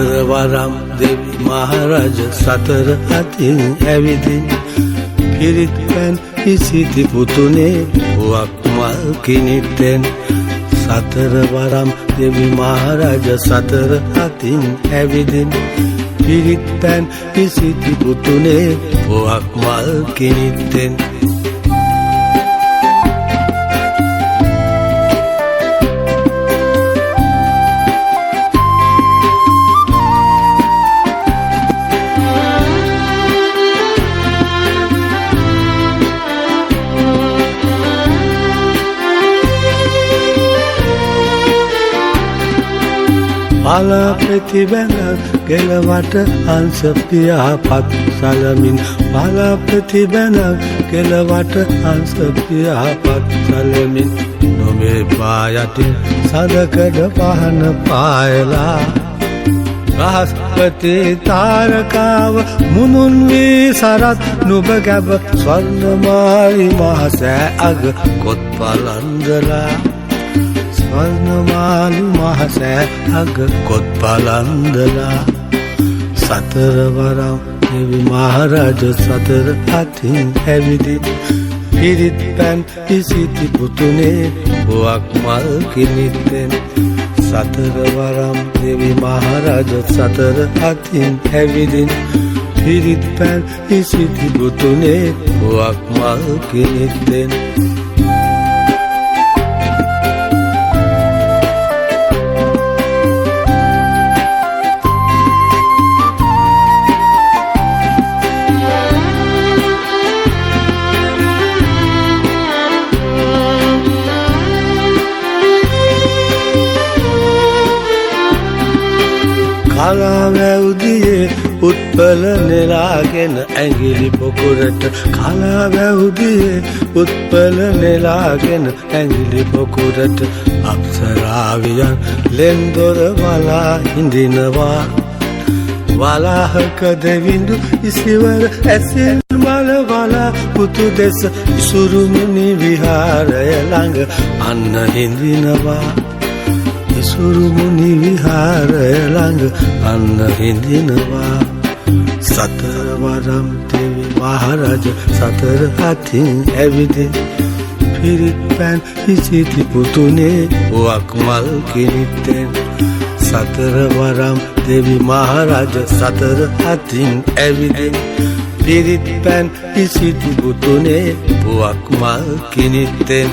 සතර වරම් දෙවි මහරජ සතර අතින් ඇවිදින් පිරිත් පැන් ඉසිති පුතුනේ පුවක් මල් කිනිත්තෙන් සතර වරම් දෙවි මහරජ සතර අතින් ඇවිදින් පිරිත් පැන් ඉසිති පුතුනේ පුවක් මල් කිනිත්තෙන් පාලා ප්‍රතිබැන කෙළවට හංස පියාපත් සලමින් පාලා ප්‍රතිබැන කෙළවට හංස පියාපත් සලමින් නොමේ පායටින් සඳකඩ පහන පායලා බ්‍රහස්පති තාරකාව මුනුන් වී සරත් නුඹ ගැබ ස්වර්ණමාලි මහසෑ අග කොත් පලන්දලා ස්වර්ණමාලි මහසෑ අග කොත් පලන්දලා සතර වරම් දෙවි මහරජ සතර අතින් ඇවිදින් පිරිත් පැන් ඉසිති පුතුනේ පුවක් මල් කිනිත්තෙන් සතර වරම් දෙවි මහරජ සතර අතින් ඇවිදින් පිරිත් පැන් ඉසිති පුතුනේ පුවක් මල් කිනිත්තෙන් කලාවැවුදියේ උත්පල නෙලාගෙන ඇඟිලි පොකුරට කලාවැවුදියේ උත්පල නෙලාගෙන ඇඟිලි පොකුරට අප්සරාවියන් ලෙන්දොර වලා හිඳිනවා වලාහක දෙවිඳු ඉසිවර ඇසින් මල වලා පුතු දෙස ඉසුරුමුණි විහාරය ළඟ අන්න හිඳිනවා ඉසුරුමුණි විහාරය ළඟ අන්න හිඳිනවා සතර වරම් දෙවි මහරජ සතර අතින් ඇවිදින් පිරිත් පැන් ඉසිති පුතුනේ පුවක් මල් කිනිත්තෙන් සතර වරම් දෙවි මහරජ සතර අතින් ඇවිදින් පිරිත් පැන් ඉසිති පුතුනේ පුවක් මල් කිනිත්තෙන්